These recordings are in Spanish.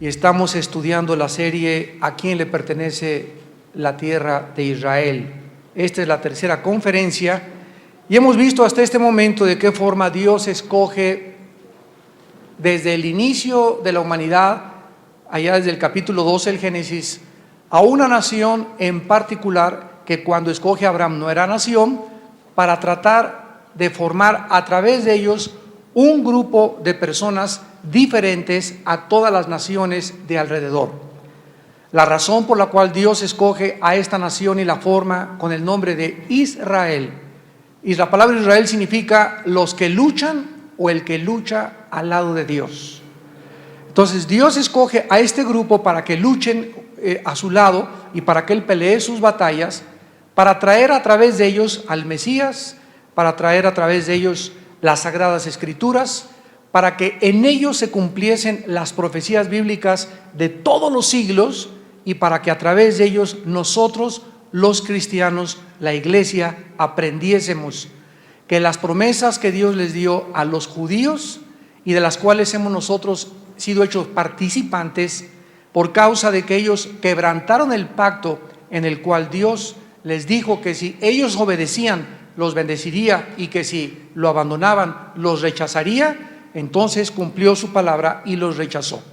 y estamos estudiando la serie ¿A quién le pertenece la tierra de Israel? Esta es la tercera conferencia y hemos visto hasta este momento de qué forma Dios escoge desde el inicio de la humanidad, allá desde el capítulo 12 del Génesis, a una nación en particular que cuando escoge a Abraham no era nación, para tratar de formar a través de ellos un grupo de personas diferentes a todas las naciones de alrededor. La razón por la cual Dios escoge a esta nación y la forma con el nombre de Israel. Y la palabra Israel significa los que luchan o el que lucha al lado de Dios. Entonces Dios escoge a este grupo para que luchen a su lado y para que Él pelee sus batallas, para traer a través de ellos al Mesías, para traer a través de ellos las Sagradas Escrituras, para que en ellos se cumpliesen las profecías bíblicas de todos los siglos y para que a través de ellos nosotros, los cristianos, la iglesia, aprendiésemos que las promesas que Dios les dio a los judíos y de las cuales hemos nosotros sido hechos participantes por causa de que ellos quebrantaron el pacto en el cual Dios les dijo que si ellos obedecían los bendeciría y que si lo abandonaban los rechazaría. Entonces cumplió su palabra y los rechazó.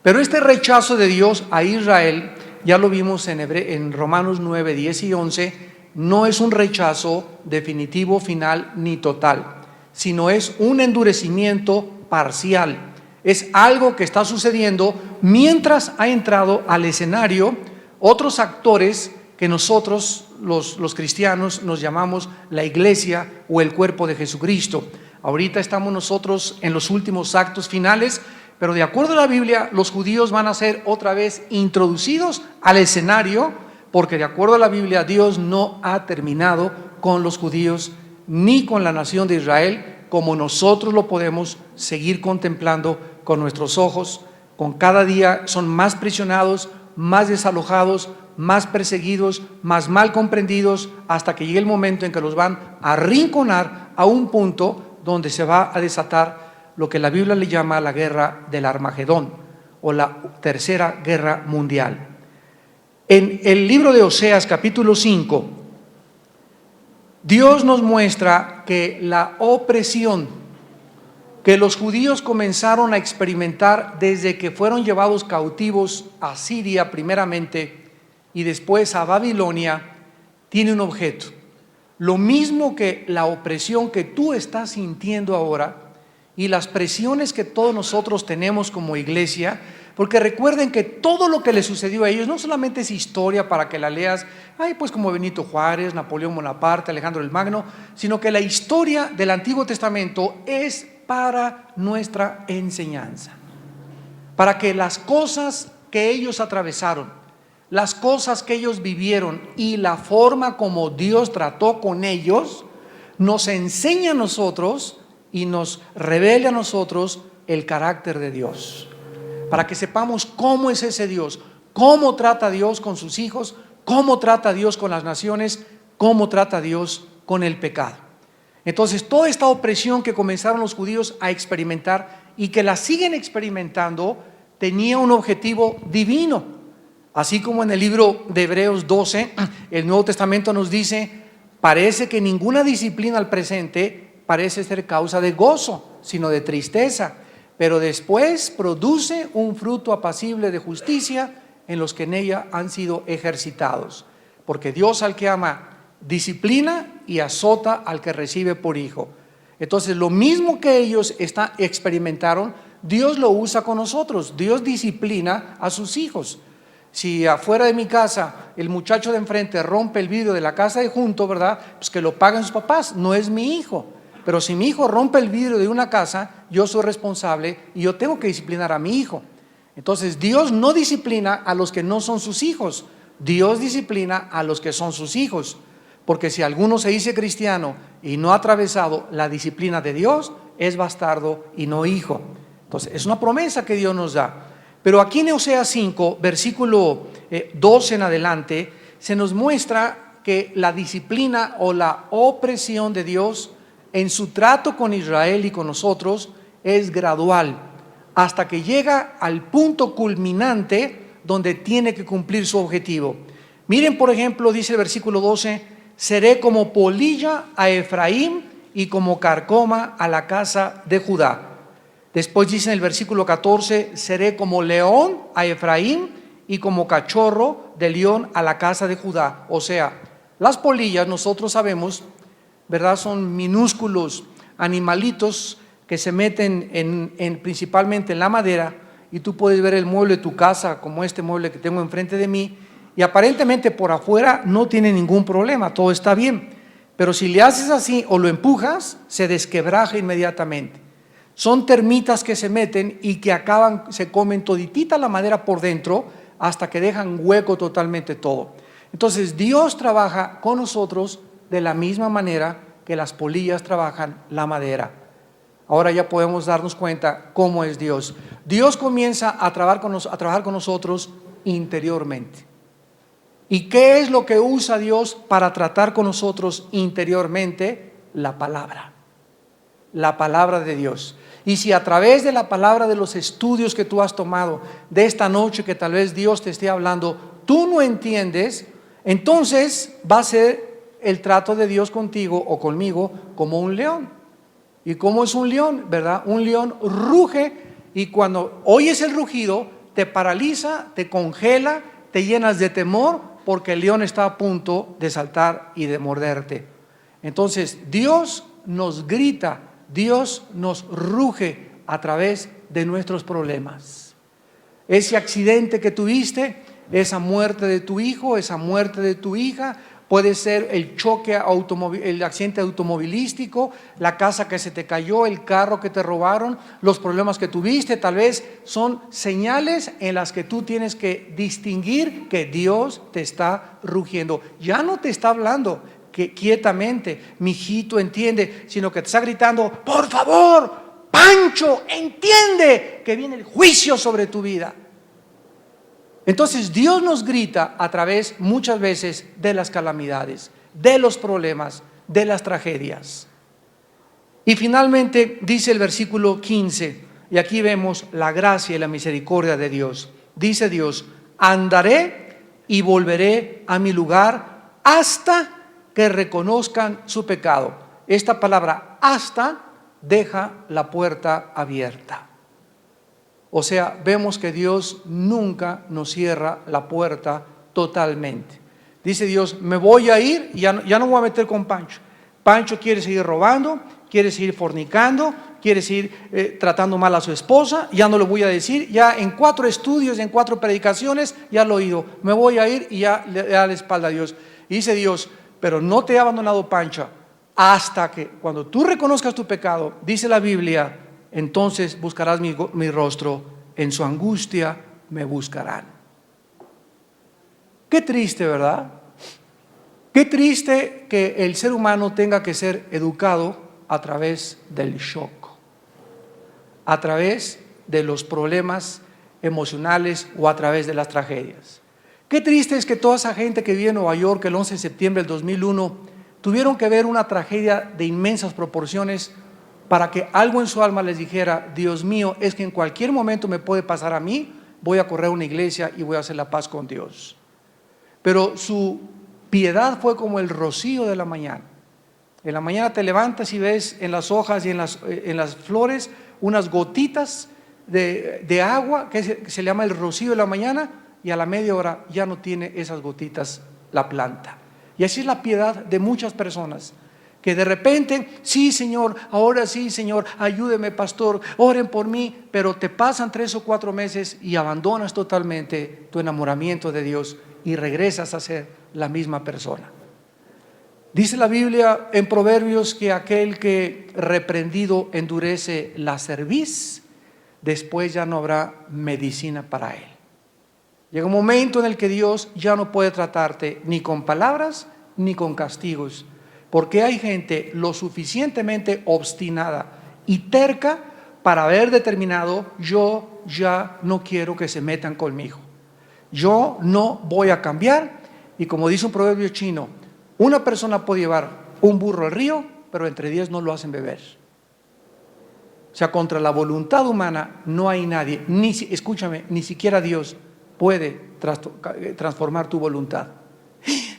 Pero este rechazo de Dios a Israel, ya lo vimos en Romanos 9, 10 y 11, no es un rechazo definitivo, final ni total, sino es un endurecimiento parcial. Es algo que está sucediendo mientras ha entrado al escenario otros actores que nosotros los cristianos nos llamamos la iglesia o el cuerpo de Jesucristo. Ahorita estamos nosotros en los últimos actos finales, pero de acuerdo a la Biblia, los judíos van a ser otra vez introducidos al escenario, porque de acuerdo a la Biblia, Dios no ha terminado con los judíos ni con la nación de Israel, como nosotros lo podemos seguir contemplando con nuestros ojos. Con cada día son más presionados, más desalojados, más perseguidos, más mal comprendidos, hasta que llegue el momento en que los van a arrinconar a un punto donde se va a desatar lo que la Biblia le llama la guerra del Armagedón o la tercera guerra mundial. En el libro de Oseas capítulo 5, Dios nos muestra que la opresión que los judíos comenzaron a experimentar desde que fueron llevados cautivos a Siria primeramente y después a Babilonia, tiene un objeto. Lo mismo que la opresión que tú estás sintiendo ahora y las presiones que todos nosotros tenemos como iglesia, porque recuerden que todo lo que le sucedió a ellos no solamente es historia para que la leas, pues como Benito Juárez, Napoleón Bonaparte, Alejandro el Magno, sino que la historia del Antiguo Testamento es para nuestra enseñanza, para que las cosas que ellos atravesaron, las cosas que ellos vivieron y la forma como Dios trató con ellos, nos enseña a nosotros y nos revela a nosotros el carácter de Dios, para que sepamos cómo es ese Dios, cómo trata Dios con sus hijos, cómo trata Dios con las naciones, cómo trata Dios con el pecado. Entonces, toda esta opresión que comenzaron los judíos a experimentar y que la siguen experimentando, tenía un objetivo divino. Así como en el libro de Hebreos 12, el Nuevo Testamento nos dice, parece que ninguna disciplina al presente parece ser causa de gozo, sino de tristeza, pero después produce un fruto apacible de justicia en los que en ella han sido ejercitados. Porque Dios al que ama disciplina y azota al que recibe por hijo. Entonces lo mismo que ellos experimentaron, Dios lo usa con nosotros. Dios disciplina a sus hijos. Si afuera de mi casa el muchacho de enfrente rompe el vidrio de la casa de junto, ¿verdad? Pues que lo paguen sus papás, no es mi hijo. Pero si mi hijo rompe el vidrio de una casa, yo soy responsable y yo tengo que disciplinar a mi hijo. Entonces Dios no disciplina a los que no son sus hijos, Dios disciplina a los que son sus hijos. Porque si alguno se dice cristiano y no ha atravesado la disciplina de Dios, es bastardo y no hijo. Entonces es una promesa que Dios nos da. Pero aquí en Oseas 5, versículo 12 en adelante, se nos muestra que la disciplina o la opresión de Dios en su trato con Israel y con nosotros es gradual. hasta que llega al punto culminante donde tiene que cumplir su objetivo. Miren, por ejemplo, dice el versículo 12, seré como polilla a Efraín y como carcoma a la casa de Judá. Después dice en el versículo 14, seré como león a Efraín y como cachorro de león a la casa de Judá. O sea, las polillas, nosotros sabemos, ¿verdad? Son minúsculos animalitos que se meten principalmente en la madera, y tú puedes ver el mueble de tu casa, como este mueble que tengo enfrente de mí, y aparentemente por afuera no tiene ningún problema, todo está bien. Pero si le haces así o lo empujas, se desquebraja inmediatamente. Son termitas que se meten y que acaban, se comen toditita la madera por dentro hasta que dejan hueco totalmente todo. Entonces Dios trabaja con nosotros de la misma manera que las polillas trabajan la madera. Ahora ya podemos darnos cuenta cómo es Dios. Dios comienza a trabajar con nosotros interiormente. ¿Y qué es lo que usa Dios para tratar con nosotros interiormente? La palabra de Dios. Y si a través de la palabra, de los estudios que tú has tomado, de esta noche que tal vez Dios te esté hablando, tú no entiendes, entonces va a ser el trato de Dios contigo o conmigo como un león. ¿Y cómo es un león? ¿Verdad? Un león ruge, y cuando oyes el rugido te paraliza, te congela, te llenas de temor, porque el león está a punto de saltar y de morderte. Entonces Dios nos grita, Dios nos ruge a través de nuestros problemas. Ese accidente que tuviste, esa muerte de tu hijo, esa muerte de tu hija, puede ser el choque el accidente automovilístico, la casa que se te cayó, el carro que te robaron, los problemas que tuviste, tal vez son señales en las que tú tienes que distinguir que Dios te está rugiendo. Ya no te está hablando que quietamente, mijito, entiende, sino que te está gritando, por favor, Pancho, entiende que viene el juicio sobre tu vida. Entonces Dios nos grita a través muchas veces de las calamidades, de los problemas, de las tragedias. Y finalmente dice el versículo 15, y aquí vemos la gracia y la misericordia de Dios. Dice Dios, andaré y volveré a mi lugar hasta que reconozcan su pecado. Esta palabra hasta deja la puerta abierta. O sea, vemos que Dios nunca nos cierra la puerta totalmente. Dice Dios, me voy a ir y ya no voy a meter con Pancho. Pancho quiere seguir robando, quiere seguir fornicando, quiere seguir tratando mal a su esposa, ya no lo voy a decir. Ya en 4 estudios, en 4 predicaciones, ya lo he oído. Me voy a ir y ya le da la espalda a Dios. Y dice Dios, pero no te he abandonado, Pancho, hasta que cuando tú reconozcas tu pecado, dice la Biblia, entonces buscarás mi rostro, en su angustia me buscarán. Qué triste, ¿verdad? Qué triste que el ser humano tenga que ser educado a través del shock, a través de los problemas emocionales o a través de las tragedias. Qué triste es que toda esa gente que vive en Nueva York el 11 de septiembre del 2001 tuvieron que ver una tragedia de inmensas proporciones para que algo en su alma les dijera, Dios mío, es que en cualquier momento me puede pasar a mí, voy a correr a una iglesia y voy a hacer la paz con Dios. Pero su piedad fue como el rocío de la mañana. En la mañana te levantas y ves en las hojas y en las flores unas gotitas de agua que se llama el rocío de la mañana, y a la media hora ya no tiene esas gotitas la planta. Y así es la piedad de muchas personas, que de repente, sí Señor, ahora sí Señor, ayúdeme pastor, oren por mí, pero te pasan 3 o 4 meses y abandonas totalmente tu enamoramiento de Dios y regresas a ser la misma persona. Dice la Biblia en Proverbios que aquel que reprendido endurece la cerviz, después ya no habrá medicina para él. Llega un momento en el que Dios ya no puede tratarte ni con palabras ni con castigos, porque hay gente lo suficientemente obstinada y terca para haber determinado, yo ya no quiero que se metan conmigo, yo no voy a cambiar. Y como dice un proverbio chino, una persona puede llevar un burro al río, pero entre 10 no lo hacen beber. O sea, contra la voluntad humana no hay nadie, escúchame, ni siquiera Dios puede transformar tu voluntad.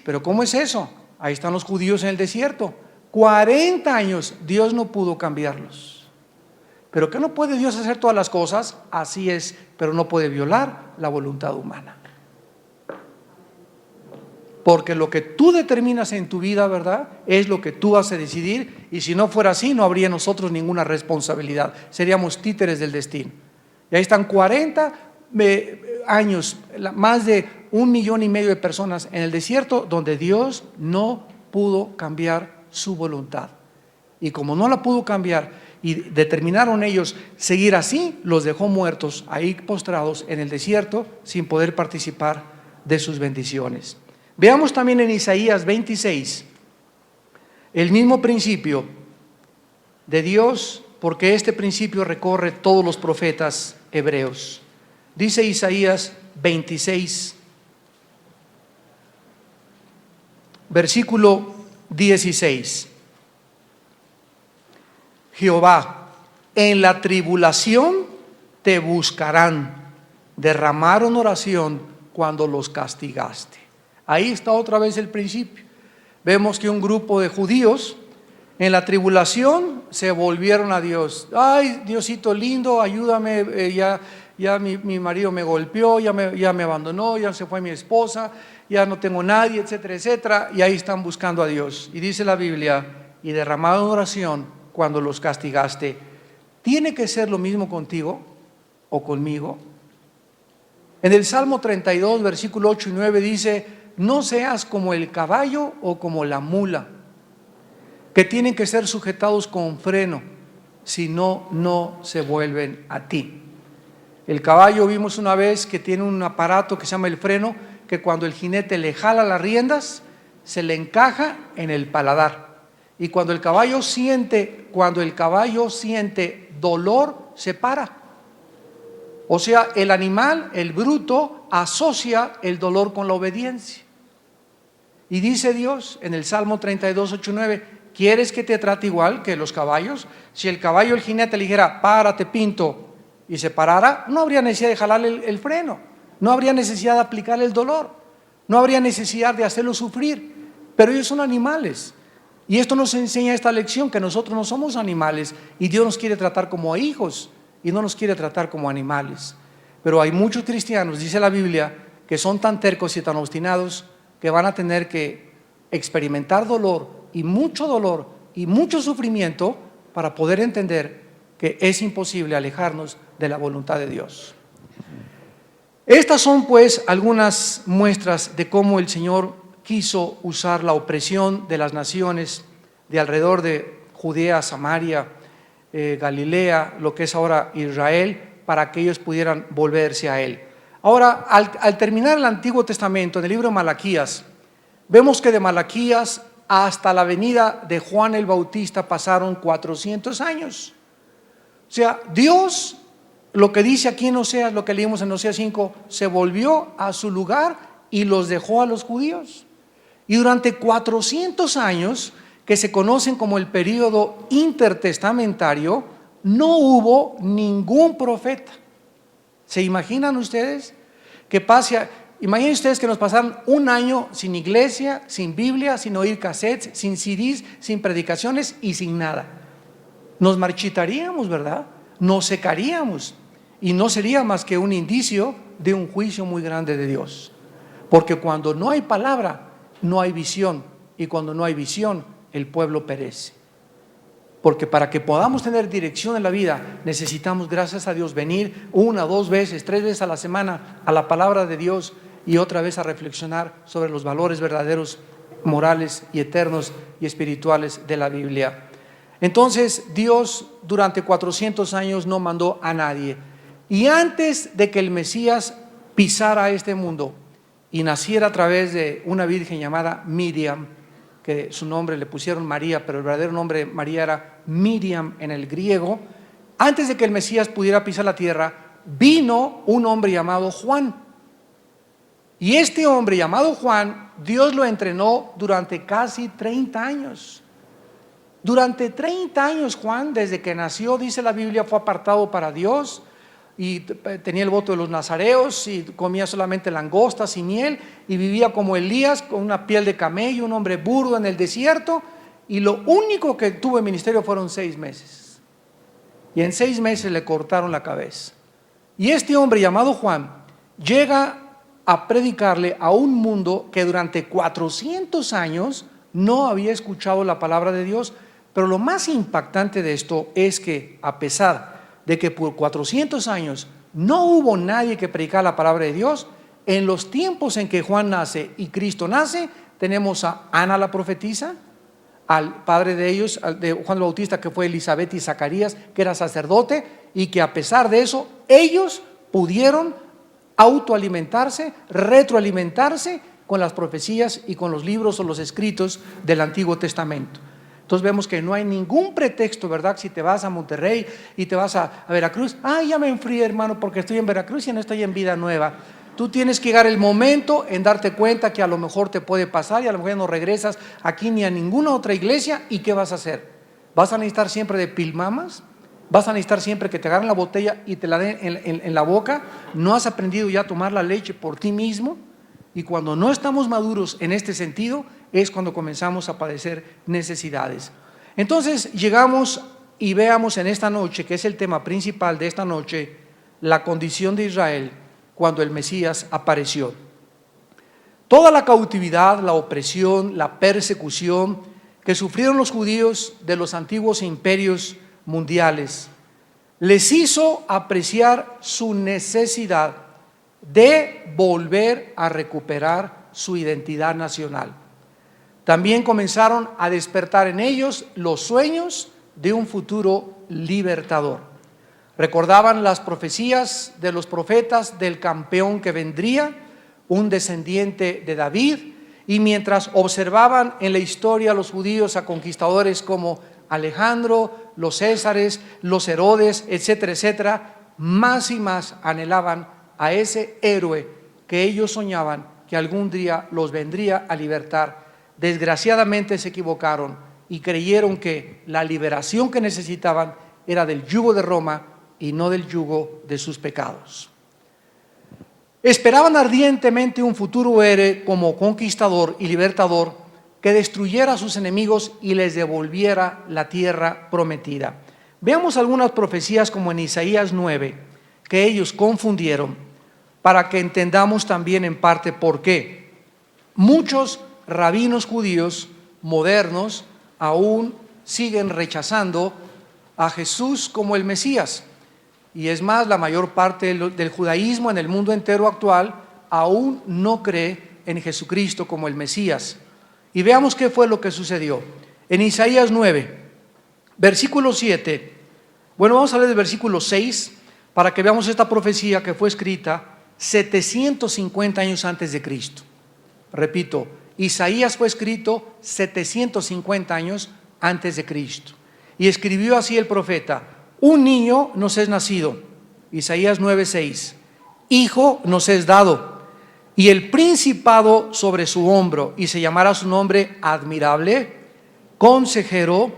Pero ¿cómo es eso? Ahí están los judíos en el desierto. 40 años Dios no pudo cambiarlos. ¿Pero qué no puede Dios hacer todas las cosas? Así es, pero no puede violar la voluntad humana. Porque lo que tú determinas en tu vida, ¿verdad?, es lo que tú vas a decidir, y si no fuera así, no habría nosotros ninguna responsabilidad. Seríamos títeres del destino. Y ahí están 40 años, más de 1,5 millones de personas en el desierto, donde Dios no pudo cambiar su voluntad. Y como no la pudo cambiar, y determinaron ellos seguir así, los dejó muertos, ahí postrados en el desierto, sin poder participar de sus bendiciones. Veamos también en Isaías 26 el mismo principio de Dios, porque este principio recorre todos los profetas hebreos. Dice Isaías 26, versículo 16: Jehová, en la tribulación te buscarán, derramaron oración cuando los castigaste. Ahí está otra vez el principio. Vemos que un grupo de judíos en la tribulación se volvieron a Dios. Ay, Diosito lindo, ayúdame, ya mi marido me golpeó, ya me abandonó, ya se fue mi esposa, ya no tengo nadie, etcétera, etcétera. Y ahí están buscando a Dios. Y dice la Biblia, y derramaron oración cuando los castigaste. ¿Tiene que ser lo mismo contigo o conmigo? En el Salmo 32, versículo 8 y 9 dice: no seas como el caballo o como la mula, que tienen que ser sujetados con freno, si no, no se vuelven a ti. El caballo, vimos una vez que tiene un aparato que se llama el freno, que cuando el jinete le jala las riendas, se le encaja en el paladar. Y cuando el caballo siente dolor, se para. O sea, el animal, el bruto, asocia el dolor con la obediencia. Y dice Dios en el Salmo 32, 8, 9: ¿quieres que te trate igual que los caballos? Si el caballo, el jinete le dijera: párate, pinto, y se parara, no habría necesidad de jalarle el freno, no habría necesidad de aplicarle el dolor, no habría necesidad de hacerlo sufrir. Pero ellos son animales. Y esto nos enseña esta lección, que nosotros no somos animales, y Dios nos quiere tratar como hijos y no nos quiere tratar como animales. Pero hay muchos cristianos, dice la Biblia, que son tan tercos y tan obstinados que van a tener que experimentar dolor y mucho sufrimiento para poder entender que es imposible alejarnos de la voluntad de Dios. Estas son pues algunas muestras de cómo el Señor quiso usar la opresión de las naciones de alrededor de Judea, Samaria, Galilea, lo que es ahora Israel, para que ellos pudieran volverse a Él. Ahora, al terminar el Antiguo Testamento, en el libro de Malaquías, vemos que de Malaquías hasta la venida de Juan el Bautista pasaron 400 años. O sea, Dios, lo que dice aquí en Oseas, lo que leímos en Oseas 5, se volvió a su lugar y los dejó a los judíos. Y durante 400 años, que se conocen como el período intertestamentario, no hubo ningún profeta. ¿Se imaginan ustedes que imaginen ustedes que nos pasaran un año sin iglesia, sin Biblia, sin oír cassettes, sin CDs, sin predicaciones y sin nada? Nos marchitaríamos, ¿verdad? Nos secaríamos, y no sería más que un indicio de un juicio muy grande de Dios. Porque cuando no hay palabra, no hay visión, y cuando no hay visión, el pueblo perece. Porque para que podamos tener dirección en la vida, necesitamos, gracias a Dios, venir 1, 2 veces, 3 veces a la semana a la palabra de Dios, y otra vez a reflexionar sobre los valores verdaderos, morales y eternos y espirituales de la Biblia. Entonces Dios durante 400 años no mandó a nadie. Y antes de que el Mesías pisara este mundo y naciera a través de una virgen llamada Miriam, que su nombre le pusieron María, pero el verdadero nombre de María era Miriam en el griego, antes de que el Mesías pudiera pisar la tierra, vino un hombre llamado Juan. Y este hombre llamado Juan, Dios lo entrenó durante casi 30 años. Durante 30 años Juan, desde que nació, dice la Biblia, fue apartado para Dios y tenía el voto de los nazareos y comía solamente langostas y miel y vivía como Elías con una piel de camello, un hombre burdo en el desierto, y lo único que tuvo en ministerio fueron 6 meses. Y en 6 meses le cortaron la cabeza. Y este hombre llamado Juan llega a predicarle a un mundo que durante 400 años no había escuchado la palabra de Dios. Pero lo más impactante de esto es que, a pesar de que por 400 años no hubo nadie que predicara la palabra de Dios, en los tiempos en que Juan nace y Cristo nace, tenemos a Ana la profetisa, al padre de ellos, de Juan el Bautista, que fue Elizabeth, y Zacarías, que era sacerdote, y que a pesar de eso, ellos pudieron autoalimentarse, retroalimentarse con las profecías y con los libros o los escritos del Antiguo Testamento. Entonces vemos que no hay ningún pretexto, ¿verdad? Si te vas a Monterrey y te vas a Veracruz, ya me enfrié, hermano, porque estoy en Veracruz y no estoy en Vida Nueva. Tú tienes que llegar el momento en darte cuenta que a lo mejor te puede pasar y a lo mejor ya no regresas aquí ni a ninguna otra iglesia. ¿Y qué vas a hacer? ¿Vas a necesitar siempre de pilmamas? ¿Vas a necesitar siempre que te agarren la botella y te la den en la boca? ¿No has aprendido ya a tomar la leche por ti mismo? Y cuando no estamos maduros en este sentido, es cuando comenzamos a padecer necesidades. Entonces llegamos y veamos en esta noche, que es el tema principal de esta noche, la condición de Israel cuando el Mesías apareció. Toda la cautividad, la opresión, la persecución que sufrieron los judíos de los antiguos imperios mundiales les hizo apreciar su necesidad de volver a recuperar su identidad nacional. También comenzaron a despertar en ellos los sueños de un futuro libertador. Recordaban las profecías de los profetas del campeón que vendría, un descendiente de David, y mientras observaban en la historia los judíos a conquistadores como Alejandro, los Césares, los Herodes, etcétera, etcétera, más y más anhelaban a ese héroe que ellos soñaban que algún día los vendría a libertar. Desgraciadamente se equivocaron y creyeron que la liberación que necesitaban era del yugo de Roma y no del yugo de sus pecados. Esperaban ardientemente un futuro héroe como conquistador y libertador que destruyera a sus enemigos y les devolviera la tierra prometida. Veamos algunas profecías como en Isaías 9, que ellos confundieron, para que entendamos también en parte por qué. Muchos rabinos judíos modernos aún siguen rechazando a Jesús como el Mesías. Y es más, la mayor parte del judaísmo en el mundo entero actual aún no cree en Jesucristo como el Mesías. Y veamos qué fue lo que sucedió. En Isaías 9, versículo 7, vamos a leer el versículo 6 para que veamos esta profecía que fue escrita 750 años antes de Cristo. Repito, Isaías fue escrito 750 años antes de Cristo. Y escribió así el profeta: un niño nos es nacido, Isaías 9:6, hijo nos es dado, y el principado sobre su hombro, y se llamará su nombre admirable, consejero,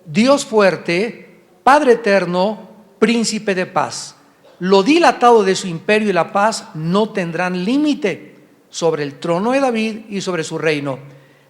Dios fuerte, Padre eterno, príncipe de paz. Lo dilatado de su imperio y la paz no tendrán límite sobre el trono de David y sobre su reino,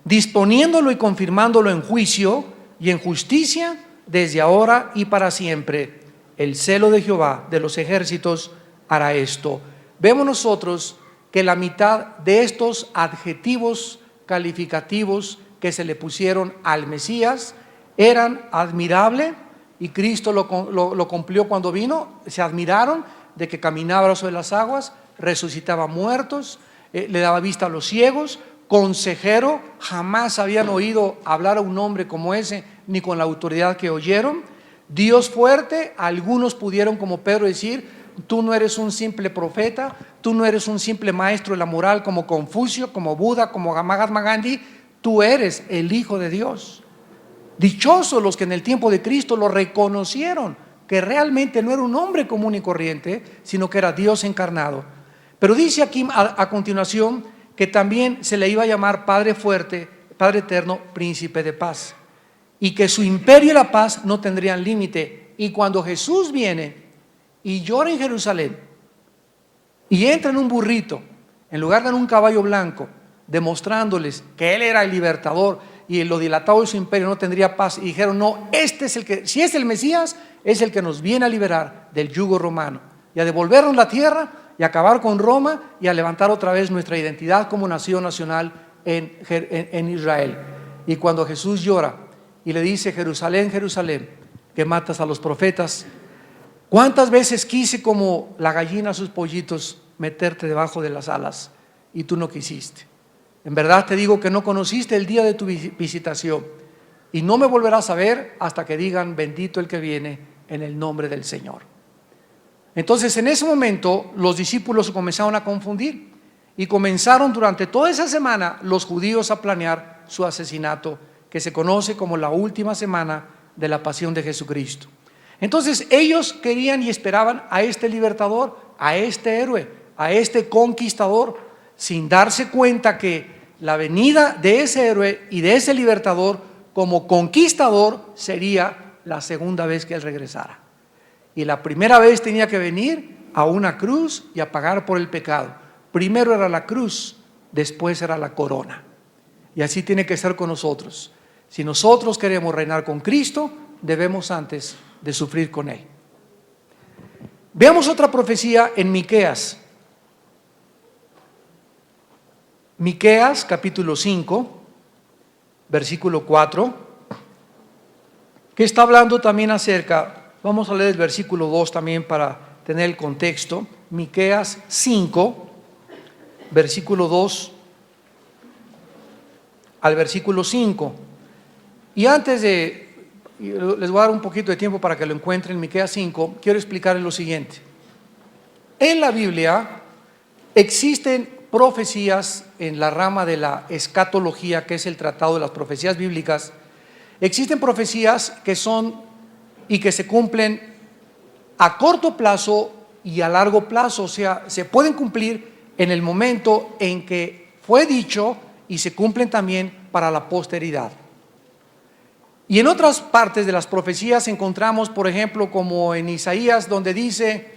disponiéndolo y confirmándolo en juicio y en justicia desde ahora y para siempre. El celo de Jehová de los ejércitos hará esto. Vemos nosotros que la mitad de estos adjetivos calificativos que se le pusieron al Mesías eran admirable, y Cristo lo cumplió cuando vino. Se admiraron de que caminaba sobre las aguas, resucitaba muertos, le daba vista a los ciegos, consejero, jamás habían oído hablar a un hombre como ese, ni con la autoridad que oyeron. Dios fuerte, algunos pudieron como Pedro decir: tú no eres un simple profeta, tú no eres un simple maestro de la moral como Confucio, como Buda, como Mahatma Gandhi, tú eres el Hijo de Dios. Dichosos los que en el tiempo de Cristo lo reconocieron, que realmente no era un hombre común y corriente, sino que era Dios encarnado. Pero dice aquí a continuación que también se le iba a llamar Padre fuerte, Padre eterno, príncipe de paz. y que su imperio y la paz no tendrían límite. Y cuando Jesús viene y llora en Jerusalén y entra en un burrito en lugar de en un caballo blanco, demostrándoles que Él era el libertador y lo dilatado de su imperio no tendría paz, y dijeron: no, este es el que, si es el Mesías, es el que nos viene a liberar del yugo romano y a devolvernos la tierra y a acabar con Roma y a levantar otra vez nuestra identidad como nación nacional en Israel. Y cuando Jesús llora y le dice: Jerusalén, Jerusalén, que matas a los profetas, ¿cuántas veces quise como la gallina a sus pollitos meterte debajo de las alas y tú no quisiste? En verdad te digo que no conociste el día de tu visitación, y no me volverás a ver hasta que digan: bendito el que viene en el nombre del Señor. Entonces, en ese momento los discípulos comenzaron a confundir y comenzaron durante toda esa semana los judíos a planear su asesinato, que se conoce como la última semana de la pasión de Jesucristo. Entonces ellos querían y esperaban a este libertador, a este héroe, a este conquistador, sin darse cuenta que la venida de ese héroe y de ese libertador como conquistador sería la segunda vez que Él regresara. Y la primera vez tenía que venir a una cruz y a pagar por el pecado. Primero era la cruz, después era la corona. Y así tiene que ser con nosotros. Si nosotros queremos reinar con Cristo, debemos antes de sufrir con Él. Veamos otra profecía en Miqueas. Miqueas capítulo 5, versículo 4, que está hablando también acerca, vamos a leer el versículo 2 también para tener el contexto. Miqueas 5, versículo 2 al versículo 5. Y antes de, les voy a dar un poquito de tiempo para que lo encuentren, Miqueas 5, quiero explicarles lo siguiente. En la Biblia existen profecías en la rama de la escatología, que es el tratado de las profecías bíblicas. Existen profecías que son y que se cumplen a corto plazo y a largo plazo, o sea, se pueden cumplir en el momento en que fue dicho y se cumplen también para la posteridad. Y en otras partes de las profecías encontramos, por ejemplo, como en Isaías, donde dice: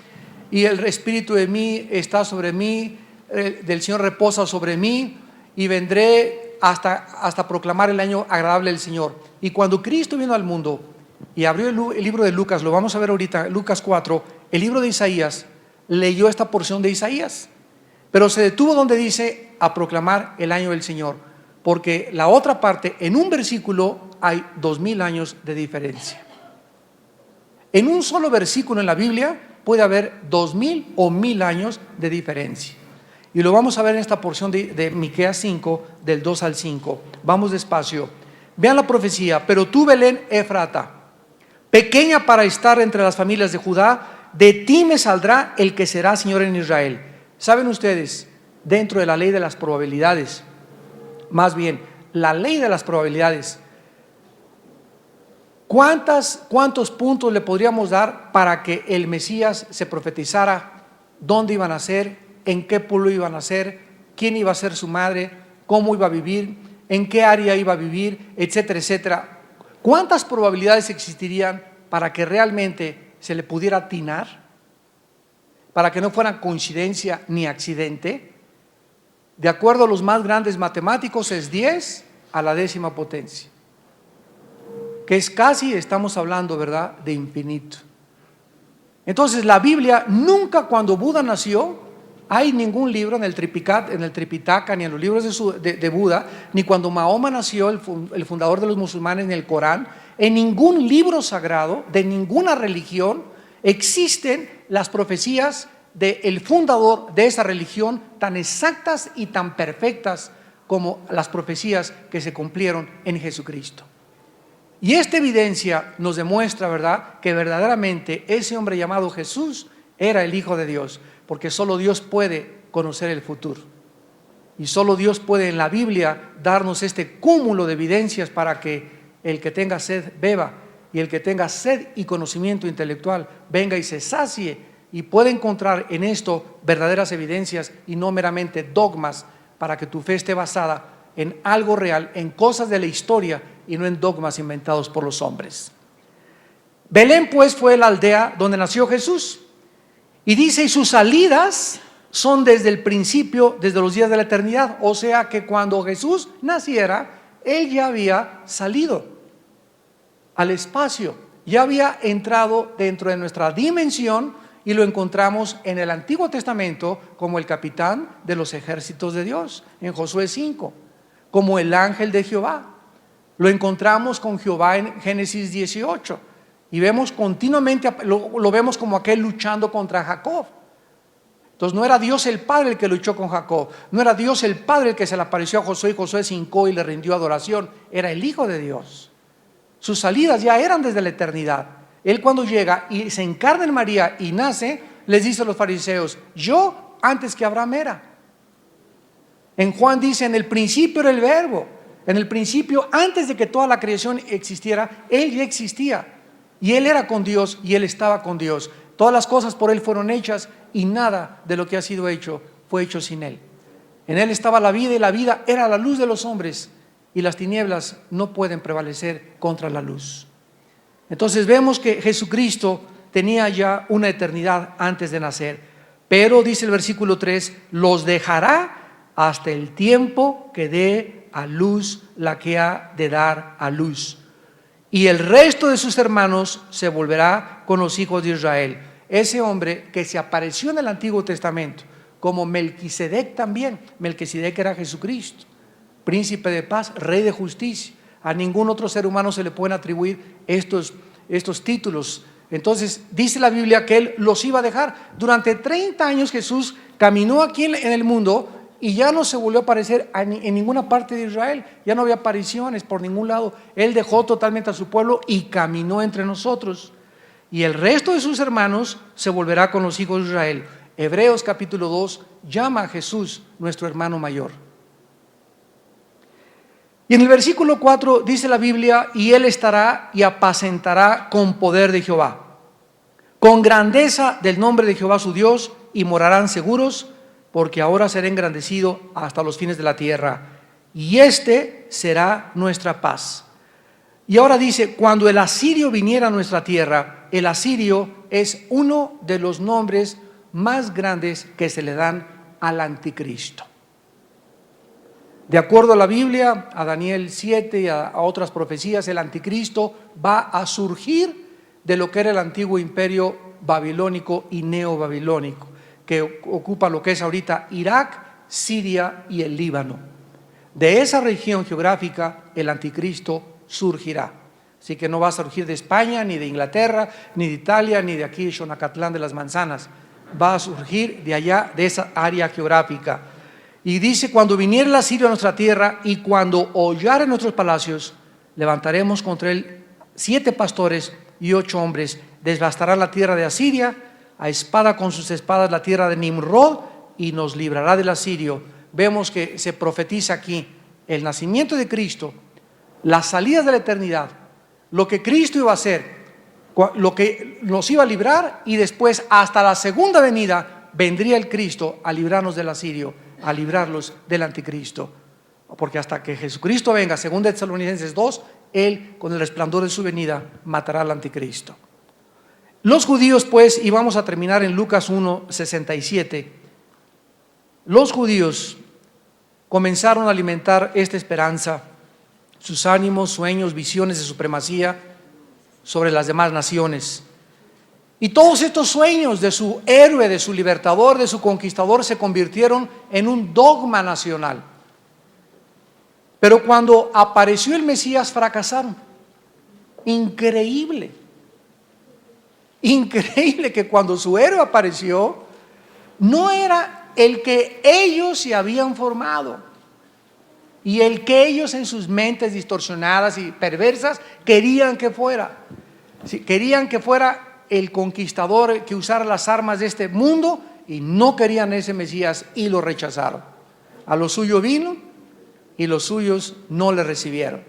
y el espíritu de mí está sobre mí, del Señor reposa sobre mí, y vendré hasta proclamar el año agradable del Señor. Y cuando Cristo vino al mundo y abrió el libro de Lucas, lo vamos a ver ahorita, Lucas 4, el libro de Isaías, leyó esta porción de Isaías, pero se detuvo donde dice: a proclamar el año del Señor, porque la otra parte, en un versículo hay 2000 años de diferencia. En un solo versículo en la Biblia puede haber 2000 o 1000 años de diferencia. Y lo vamos a ver en esta porción de Miqueas 5, del 2 al 5. Vamos despacio. Vean la profecía: pero tú, Belén Efrata, pequeña para estar entre las familias de Judá, de ti me saldrá el que será Señor en Israel. ¿Saben ustedes, dentro de la ley de las probabilidades, más bien, la ley de las probabilidades, cuántos puntos le podríamos dar para que el Mesías se profetizara dónde iban a ser, en qué pueblo iban a ser, quién iba a ser su madre, cómo iba a vivir, en qué área iba a vivir, etcétera, etcétera? ¿Cuántas probabilidades existirían para que realmente se le pudiera atinar? Para que no fuera coincidencia ni accidente. De acuerdo a los más grandes matemáticos, es 10 a la 10ª potencia, que es casi, estamos hablando, ¿verdad?, de infinito. Entonces la Biblia nunca, cuando Buda nació, hay ningún libro en el Tripitaka, ni en los libros de Buda, ni cuando Mahoma nació, el fundador de los musulmanes, ni el Corán, en ningún libro sagrado de ninguna religión existen las profecías del fundador de esa religión tan exactas y tan perfectas como las profecías que se cumplieron en Jesucristo. Y esta evidencia nos demuestra, ¿verdad?, que verdaderamente ese hombre llamado Jesús era el Hijo de Dios, porque solo Dios puede conocer el futuro. Y solo Dios puede en la Biblia darnos este cúmulo de evidencias para que el que tenga sed beba, y el que tenga sed y conocimiento intelectual venga y se sacie y pueda encontrar en esto verdaderas evidencias y no meramente dogmas, para que tu fe esté basada en algo real, en cosas de la historia y no en dogmas inventados por los hombres. Belén pues fue la aldea donde nació Jesús, y dice, y sus salidas son desde el principio, desde los días de la eternidad. O sea que cuando Jesús naciera, Él ya había salido al espacio, ya había entrado dentro de nuestra dimensión, y lo encontramos en el Antiguo Testamento como el capitán de los ejércitos de Dios, en Josué 5, como el ángel de Jehová. Lo encontramos con Jehová en Génesis 18, y vemos continuamente, lo vemos como aquel luchando contra Jacob. Entonces no era Dios el Padre el que luchó con Jacob, no era Dios el Padre el que se le apareció a Josué y Josué se hincó y le rindió adoración, era el Hijo de Dios. Sus salidas ya eran desde la eternidad. Él cuando llega y se encarna en María y nace, les dice a los fariseos, yo antes que Abraham era. En Juan dice, en el principio era el verbo, en el principio, antes de que toda la creación existiera, Él ya existía, y Él era con Dios y Él estaba con Dios. Todas las cosas por Él fueron hechas, y nada de lo que ha sido hecho fue hecho sin Él. En Él estaba la vida, y la vida era la luz de los hombres, y las tinieblas no pueden prevalecer contra la luz. Entonces vemos que Jesucristo tenía ya una eternidad antes de nacer, pero dice el versículo 3, los dejará hasta el tiempo que dé a luz la que ha de dar a luz, y el resto de sus hermanos se volverá con los hijos de Israel. Ese hombre que se apareció en el Antiguo Testamento como Melquisedec también. Melquisedec era Jesucristo, príncipe de paz, rey de justicia. A ningún otro ser humano se le pueden atribuir estos títulos. Entonces dice la Biblia que Él los iba a dejar. Durante 30 años Jesús caminó aquí en el mundo y ya no se volvió a aparecer en ninguna parte de Israel. Ya no había apariciones por ningún lado. Él dejó totalmente a su pueblo y caminó entre nosotros. Y el resto de sus hermanos se volverá con los hijos de Israel. Hebreos capítulo 2 llama a Jesús nuestro hermano mayor. Y en el versículo 4 dice la Biblia, y Él estará y apacentará con poder de Jehová, con grandeza del nombre de Jehová su Dios, y morarán seguros, porque ahora será engrandecido hasta los fines de la tierra, y este será nuestra paz. Y ahora dice, cuando el asirio viniera a nuestra tierra, el asirio es uno de los nombres más grandes que se le dan al anticristo. De acuerdo a la Biblia, a Daniel 7 y a otras profecías, el anticristo va a surgir de lo que era el antiguo imperio babilónico y neobabilónico, que ocupa lo que es ahorita Irak, Siria y el Líbano. De esa región geográfica el anticristo surgirá. Así que no va a surgir de España, ni de Inglaterra, ni de Italia, ni de aquí, Xonacatlán de las Manzanas. Va a surgir de allá, de esa área geográfica. Y dice, cuando viniera el asirio a nuestra tierra y cuando hollare nuestros palacios, levantaremos contra él 7 pastores y 8 hombres. Devastará la tierra de Asiria, a espada con sus espadas la tierra de Nimrod, y nos librará del asirio. Vemos que se profetiza aquí el nacimiento de Cristo, las salidas de la eternidad, lo que Cristo iba a hacer, lo que nos iba a librar, y después hasta la segunda venida vendría el Cristo a librarnos del asirio, a librarlos del anticristo. Porque hasta que Jesucristo venga, según Tesalonicenses 2, Él con el resplandor de su venida matará al anticristo. Los judíos pues, y vamos a terminar en Lucas 1:67, los judíos comenzaron a alimentar esta esperanza, sus ánimos, sueños, visiones de supremacía sobre las demás naciones. Y todos estos sueños de su héroe, de su libertador, de su conquistador, se convirtieron en un dogma nacional. Pero cuando apareció el Mesías, fracasaron. Increíble. Increíble que cuando su héroe apareció, no era el que ellos se habían formado y el que ellos en sus mentes distorsionadas y perversas querían que fuera. Querían que fuera el conquistador que usara las armas de este mundo, y no querían ese Mesías y lo rechazaron. A lo suyo vino y los suyos no le recibieron.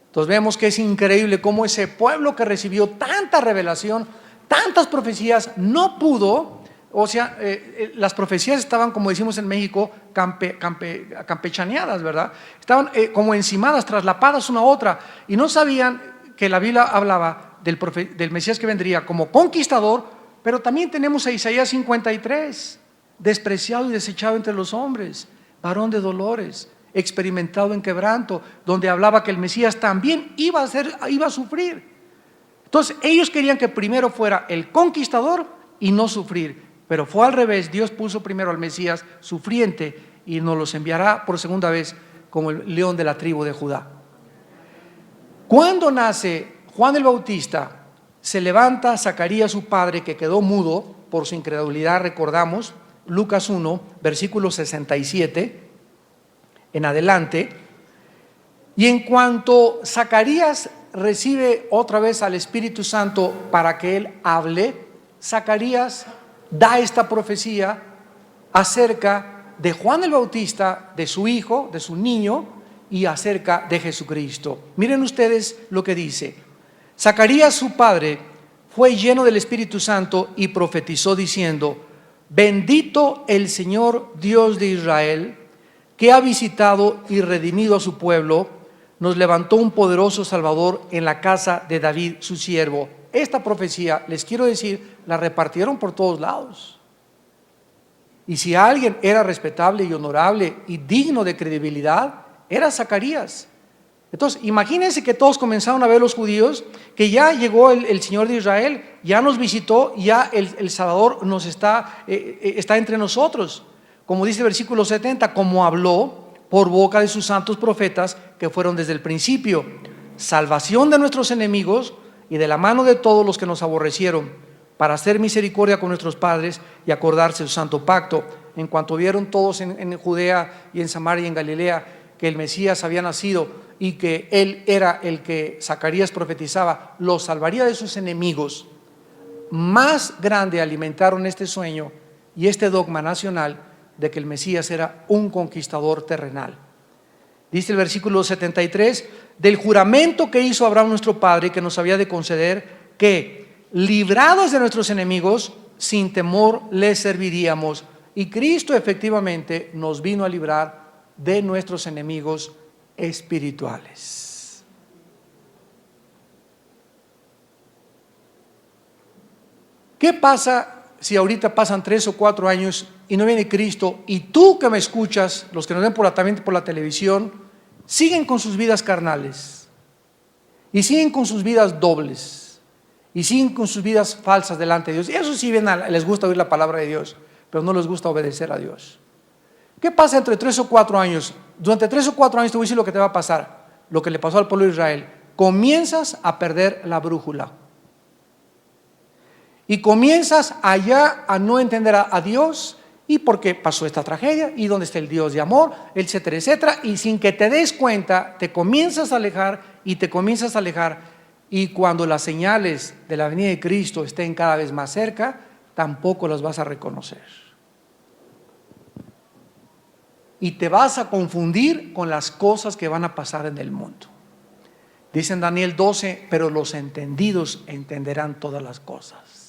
Entonces vemos que es increíble cómo ese pueblo que recibió tanta revelación, tantas profecías, no pudo O sea, las profecías estaban, como decimos en México, campechaneadas, ¿verdad? Estaban como encimadas, traslapadas una a otra, y no sabían que la Biblia hablaba del Mesías que vendría como conquistador. Pero también tenemos a Isaías 53, despreciado y desechado entre los hombres, varón de dolores, experimentado en quebranto, donde hablaba que el Mesías también iba a sufrir. Entonces ellos querían que primero fuera el conquistador y no sufrir, pero fue al revés. Dios puso primero al Mesías sufriente y nos los enviará por segunda vez como el león de la tribu de Judá. Cuando nace Juan el Bautista, se levanta Zacarías su padre, que quedó mudo por su incredulidad, recordamos Lucas 1 versículo 67 en adelante. Y en cuanto Zacarías recibe otra vez al Espíritu Santo para que él hable, Zacarías da esta profecía acerca de Juan el Bautista, de su hijo, de su niño, y acerca de Jesucristo. Miren ustedes lo que dice. Zacarías su padre fue lleno del Espíritu Santo y profetizó diciendo: bendito el Señor Dios de Israel, que ha visitado y redimido a su pueblo, nos levantó un poderoso Salvador en la casa de David su siervo. Esta profecía, les quiero decir, la repartieron por todos lados. Y si alguien era respetable y honorable y digno de credibilidad, era Zacarías. Entonces, imagínense que todos comenzaron a ver los judíos que ya llegó el Señor de Israel, ya nos visitó, ya el Salvador nos está entre nosotros. Como dice el versículo 70, como habló por boca de sus santos profetas que fueron desde el principio, salvación de nuestros enemigos y de la mano de todos los que nos aborrecieron, para hacer misericordia con nuestros padres y acordarse de su santo pacto. En cuanto vieron todos en Judea y en Samaria y en Galilea que el Mesías había nacido y que él era el que Zacarías profetizaba, los salvaría de sus enemigos, más grande alimentaron este sueño y este dogma nacional de que el Mesías era un conquistador terrenal. Dice el versículo 73, del juramento que hizo Abraham nuestro padre, que nos había de conceder que, librados de nuestros enemigos, sin temor les serviríamos. Y Cristo efectivamente nos vino a librar de nuestros enemigos espirituales. ¿Qué pasa si ahorita pasan 3 o 4 años y no viene Cristo, y tú que me escuchas, los que nos ven también por la televisión, siguen con sus vidas carnales y siguen con sus vidas dobles y siguen con sus vidas falsas delante de Dios? Y eso sí les gusta oír la palabra de Dios, pero no les gusta obedecer a Dios. ¿Qué pasa entre 3 o 4 años? Durante 3 o 4 años te voy a decir lo que te va a pasar, lo que le pasó al pueblo de Israel. Comienzas a perder la brújula y comienzas allá a no entender a Dios, y por qué pasó esta tragedia, y dónde está el Dios de amor, etcétera, etcétera. Y sin que te des cuenta, te comienzas a alejar y te comienzas a alejar. Y cuando las señales de la venida de Cristo estén cada vez más cerca, tampoco las vas a reconocer. Y te vas a confundir con las cosas que van a pasar en el mundo. Dice en Daniel 12, pero los entendidos entenderán todas las cosas.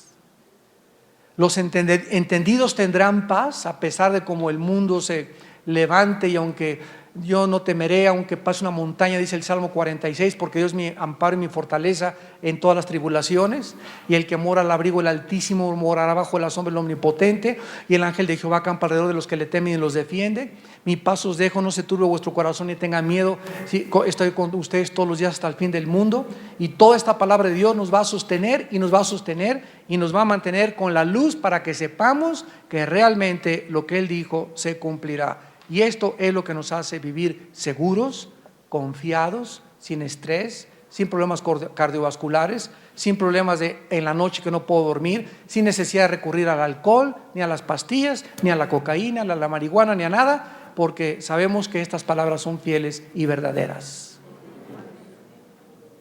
Los entendidos tendrán paz a pesar de cómo el mundo se levante, y aunque yo no temeré, aunque pase una montaña, dice el Salmo 46, porque Dios es mi amparo y mi fortaleza en todas las tribulaciones, y el que mora al abrigo del Altísimo morará bajo la sombra del Omnipotente, y el ángel de Jehová acampa alrededor de los que le temen y los defiende. Mi paz os dejo, no se turbe vuestro corazón ni tenga miedo. Sí, estoy con ustedes todos los días hasta el fin del mundo. Y toda esta palabra de Dios nos va a sostener y nos va a sostener y nos va a mantener con la luz para que sepamos que realmente lo que Él dijo se cumplirá. Y esto es lo que nos hace vivir seguros, confiados, sin estrés, sin problemas cardiovasculares, sin problemas en la noche que no puedo dormir, sin necesidad de recurrir al alcohol, ni a las pastillas, ni a la cocaína, ni a la marihuana, ni a nada, porque sabemos que estas palabras son fieles y verdaderas.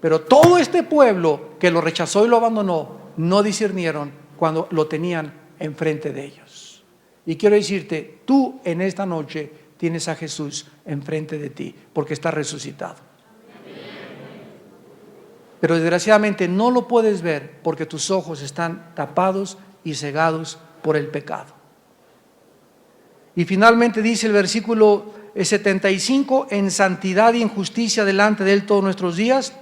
Pero todo este pueblo que lo rechazó y lo abandonó, no discernieron cuando lo tenían enfrente de ellos. Y quiero decirte, tú en esta noche tienes a Jesús enfrente de ti, porque está resucitado. Pero desgraciadamente no lo puedes ver porque tus ojos están tapados y cegados por el pecado. Y finalmente dice el versículo 75, en santidad y en justicia delante de Él todos nuestros días,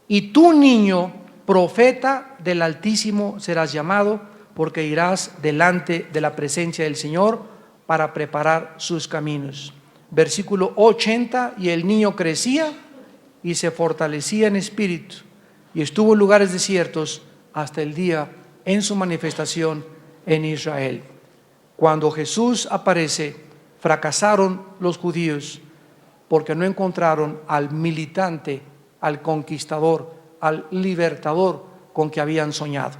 y tú, niño, profeta del Altísimo serás llamado, porque irás delante de la presencia del Señor para preparar sus caminos. Versículo 80, y el niño crecía y se fortalecía en espíritu, y estuvo en lugares desiertos hasta el día en su manifestación en Israel. Cuando Jesús aparece, fracasaron los judíos porque no encontraron al militante, al conquistador, al libertador con que habían soñado.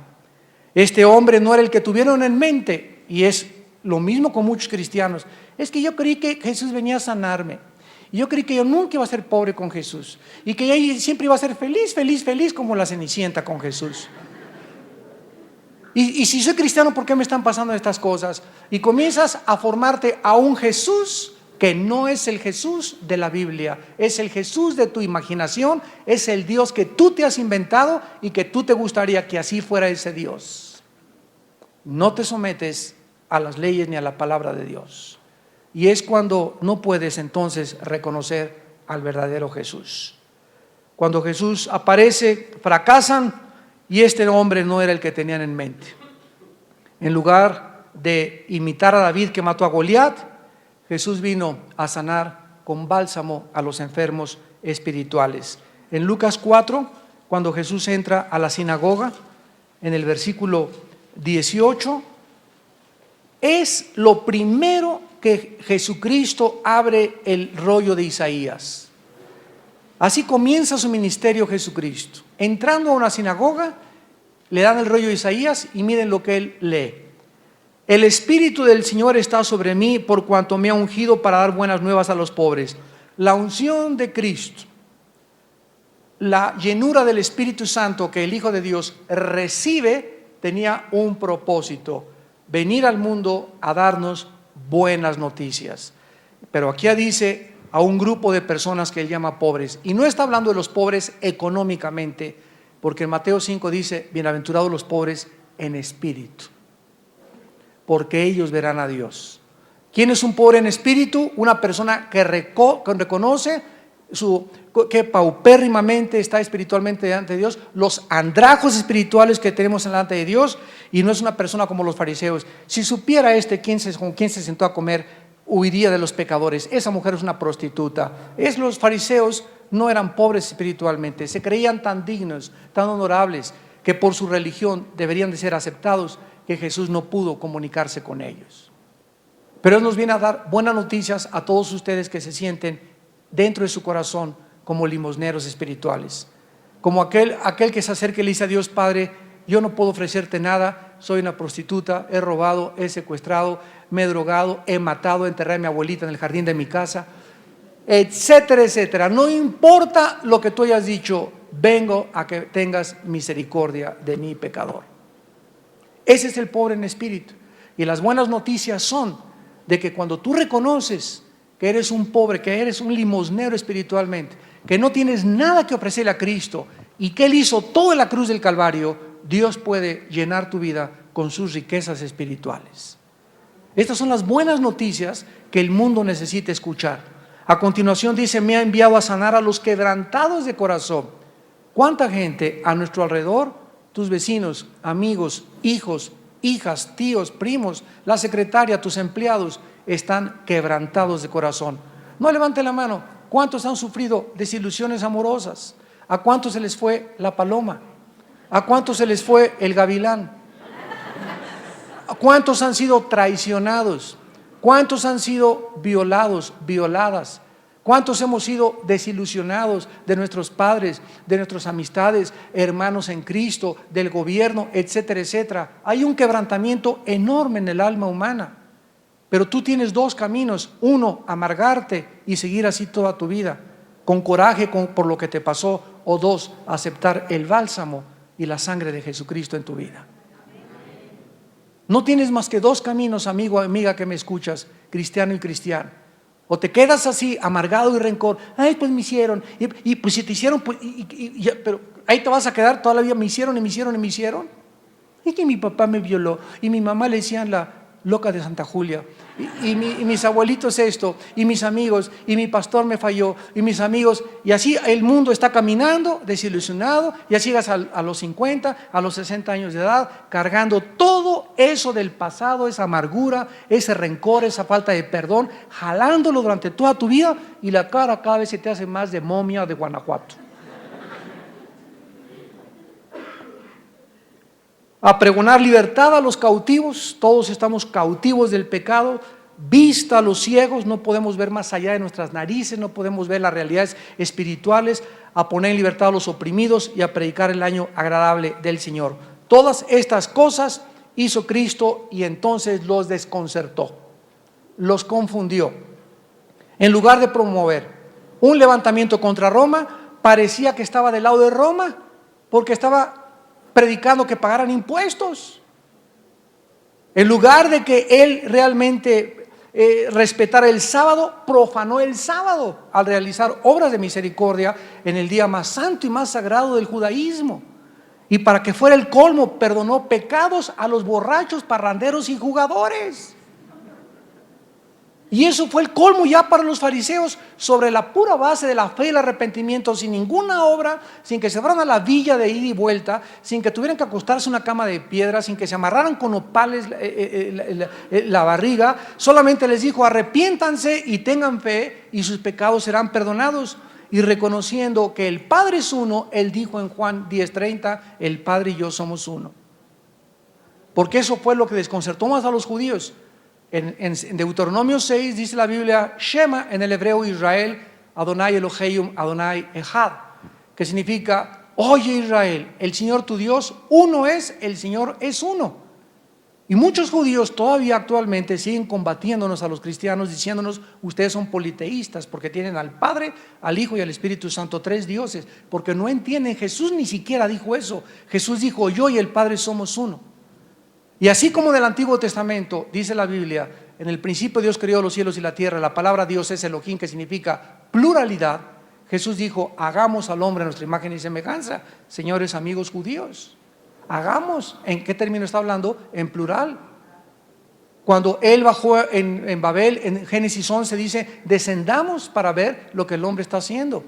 Este hombre no era el que tuvieron en mente, y es lo mismo con muchos cristianos. Es que yo creí que Jesús venía a sanarme, y yo creí que yo nunca iba a ser pobre con Jesús, y que yo siempre iba a ser feliz, feliz, feliz como la Cenicienta con Jesús. Y si soy cristiano, ¿por qué me están pasando estas cosas? Y comienzas a formarte a un Jesús que no es el Jesús de la Biblia, es el Jesús de tu imaginación, es el Dios que tú te has inventado y que tú te gustaría que así fuera ese Dios. No te sometes a las leyes ni a la palabra de Dios. Y es cuando no puedes entonces reconocer al verdadero Jesús. Cuando Jesús aparece, fracasan, y este hombre no era el que tenían en mente. En lugar de imitar a David que mató a Goliat, Jesús vino a sanar con bálsamo a los enfermos espirituales. En Lucas 4, cuando Jesús entra a la sinagoga, en el versículo 18, es lo primero que Jesucristo abre el rollo de Isaías. Así comienza su ministerio Jesucristo. Entrando a una sinagoga, le dan el rollo de Isaías y miren lo que él lee. El Espíritu del Señor está sobre mí, por cuanto me ha ungido para dar buenas nuevas a los pobres. La unción de Cristo, la llenura del Espíritu Santo que el Hijo de Dios recibe, tenía un propósito: venir al mundo a darnos buenas noticias. Pero aquí dice a un grupo de personas que él llama pobres, y no está hablando de los pobres económicamente, porque en Mateo 5 dice: bienaventurados los pobres en espíritu, porque ellos verán a Dios. ¿Quién es un pobre en espíritu? Una persona que reconoce que paupérrimamente está espiritualmente delante de Dios, los andrajos espirituales que tenemos delante de Dios, y no es una persona como los fariseos. Si supiera con quién se sentó a comer, huiría de los pecadores. Esa mujer es una prostituta. Los fariseos no eran pobres espiritualmente, se creían tan dignos, tan honorables, que por su religión deberían de ser aceptados, que Jesús no pudo comunicarse con ellos. Pero Él nos viene a dar buenas noticias a todos ustedes que se sienten dentro de su corazón como limosneros espirituales, como aquel que se acerca y le dice a Dios: Padre, yo no puedo ofrecerte nada, soy una prostituta, he robado, he secuestrado, me he drogado, he matado, enterré a mi abuelita en el jardín de mi casa, etcétera, etcétera. No importa lo que tú hayas dicho, vengo a que tengas misericordia de mi pecador. Ese es el pobre en espíritu. Y las buenas noticias son de que cuando tú reconoces que eres un pobre, que eres un limosnero espiritualmente, que no tienes nada que ofrecerle a Cristo y que Él hizo todo en la cruz del Calvario, Dios puede llenar tu vida con sus riquezas espirituales. Estas son las buenas noticias que el mundo necesita escuchar. A continuación dice: me ha enviado a sanar a los quebrantados de corazón. ¿Cuánta gente a nuestro alrededor, tus vecinos, amigos, hijos, hijas, tíos, primos, la secretaria, tus empleados, están quebrantados de corazón? No levante la mano. ¿Cuántos han sufrido desilusiones amorosas? ¿A cuántos se les fue la paloma? ¿A cuántos se les fue el gavilán? ¿A cuántos han sido traicionados? ¿Cuántos han sido violados, violadas? ¿Cuántos hemos sido desilusionados de nuestros padres, de nuestras amistades, hermanos en Cristo, del gobierno, etcétera, etcétera? Hay un quebrantamiento enorme en el alma humana. Pero tú tienes dos caminos: uno, amargarte y seguir así toda tu vida, con coraje por lo que te pasó; o dos, aceptar el bálsamo y la sangre de Jesucristo en tu vida. No tienes más que dos caminos, amigo, amiga que me escuchas, cristiano y cristiano. O te quedas así, amargado y rencor: ay, pues me hicieron, y pues si te hicieron, pues, pero ahí te vas a quedar toda la vida: me hicieron y me hicieron y me hicieron. y que mi papá me violó, y mi mamá le decían la loca de Santa Julia, y mis abuelitos esto, y mis amigos, y mi pastor me falló, y mis amigos, y así el mundo está caminando desilusionado, y así llegas a los 50, a los 60 años de edad, cargando todo eso del pasado, esa amargura, ese rencor, esa falta de perdón, jalándolo durante toda tu vida, y la cara cada vez se te hace más de momia de Guanajuato. A pregonar libertad a los cautivos, todos estamos cautivos del pecado, vista a los ciegos, no podemos ver más allá de nuestras narices, no podemos ver las realidades espirituales, a poner en libertad a los oprimidos y a predicar el año agradable del Señor. Todas estas cosas hizo Cristo y entonces los desconcertó, los confundió. En lugar de promover un levantamiento contra Roma, parecía que estaba del lado de Roma, porque estaba predicando que pagaran impuestos. En lugar de que él realmente respetara el sábado, profanó el sábado al realizar obras de misericordia en el día más santo y más sagrado del judaísmo. Y para que fuera el colmo, perdonó pecados a los borrachos, parranderos y jugadores. Y eso fue el colmo ya para los fariseos, sobre la pura base de la fe y el arrepentimiento, sin ninguna obra, sin que se fueran a la villa de ida y vuelta, sin que tuvieran que acostarse en una cama de piedra, sin que se amarraran con opales la barriga. Solamente les dijo: arrepiéntanse y tengan fe y sus pecados serán perdonados. Y reconociendo que el Padre es uno, él dijo en Juan 10:30: el Padre y yo somos uno. Porque eso fue lo que desconcertó más a los judíos. En Deuteronomio 6 dice la Biblia: Shema, en el hebreo Israel, Adonai Elohim, Adonai Echad, que significa: oye Israel, el Señor tu Dios uno es, el Señor es uno. Y muchos judíos todavía actualmente siguen combatiéndonos a los cristianos, diciéndonos: ustedes son politeístas porque tienen al Padre, al Hijo y al Espíritu Santo, tres dioses, porque no entienden. Jesús ni siquiera dijo eso. Jesús dijo: yo y el Padre somos uno. Y así como en el Antiguo Testamento dice la Biblia: en el principio Dios creó los cielos y la tierra, la palabra Dios es Elohim, que significa pluralidad. Jesús dijo: hagamos al hombre a nuestra imagen y semejanza. Señores amigos judíos, hagamos. ¿En qué término está hablando? En plural. Cuando él bajó en Babel, en Génesis 11 dice: descendamos para ver lo que el hombre está haciendo.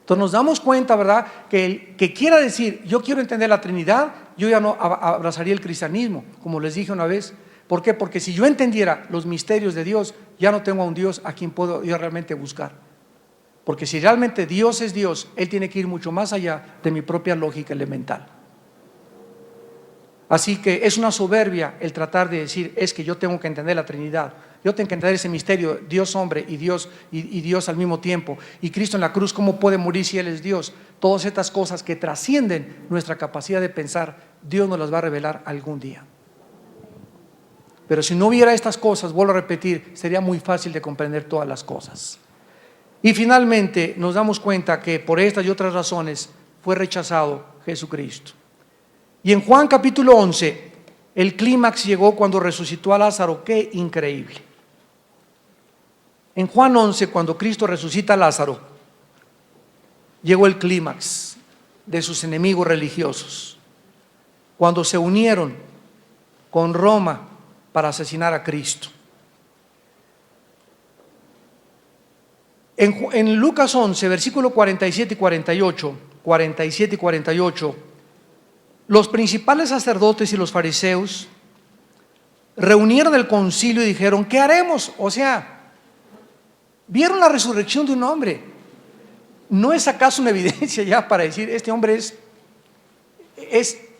Entonces nos damos cuenta, ¿verdad?, que el que quiera decir: yo quiero entender la Trinidad, yo ya no abrazaría el cristianismo, como les dije una vez. ¿Por qué? Porque si yo entendiera los misterios de Dios, ya no tengo a un Dios a quien puedo yo realmente buscar. Porque si realmente Dios es Dios, Él tiene que ir mucho más allá de mi propia lógica elemental. Así que es una soberbia el tratar de decir: es que yo tengo que entender la Trinidad, yo tengo que entender ese misterio, Dios hombre y Dios al mismo tiempo, y Cristo en la cruz, ¿cómo puede morir si Él es Dios? Todas estas cosas que trascienden nuestra capacidad de pensar, Dios nos las va a revelar algún día. Pero si no hubiera estas cosas, vuelvo a repetir, sería muy fácil de comprender todas las cosas. Y finalmente nos damos cuenta que por estas y otras razones fue rechazado Jesucristo. Y en Juan capítulo 11, el clímax llegó cuando resucitó a Lázaro. ¡Qué increíble! En Juan 11, cuando Cristo resucita a Lázaro, llegó el clímax de sus enemigos religiosos, cuando se unieron con Roma para asesinar a Cristo. En Lucas 11, versículo 47 y 48, los principales sacerdotes y los fariseos reunieron el concilio y dijeron: ¿qué haremos? O sea, vieron la resurrección de un hombre. ¿No es acaso una evidencia ya para decir: este hombre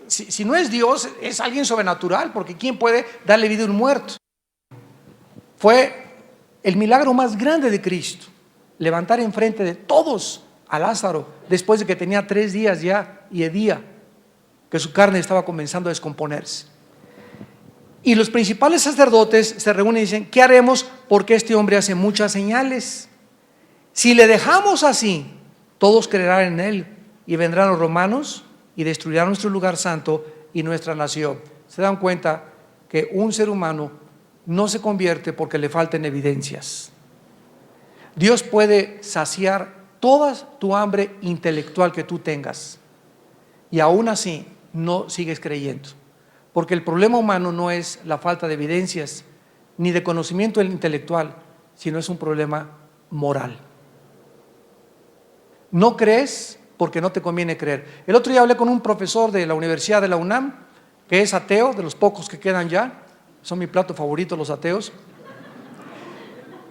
si no es Dios, es alguien sobrenatural? Porque ¿quién puede darle vida a un muerto? Fue el milagro más grande de Cristo, levantar enfrente de todos a Lázaro, después de que tenía 3 días ya y hedía, que su carne estaba comenzando a descomponerse. Y los principales sacerdotes se reúnen y dicen: ¿qué haremos? Porque este hombre hace muchas señales. Si le dejamos así, todos creerán en él, y vendrán los romanos y destruirán nuestro lugar santo y nuestra nación. Se dan cuenta que un ser humano no se convierte porque le falten evidencias. Dios puede saciar toda tu hambre intelectual que tú tengas, y aún así no sigues creyendo, Porque el problema humano no es la falta de evidencias ni de conocimiento intelectual, sino es un problema moral. No crees porque no te conviene creer. El otro día hablé con un profesor de la Universidad de la UNAM, que es ateo, de los pocos que quedan ya. Son mi plato favorito los ateos.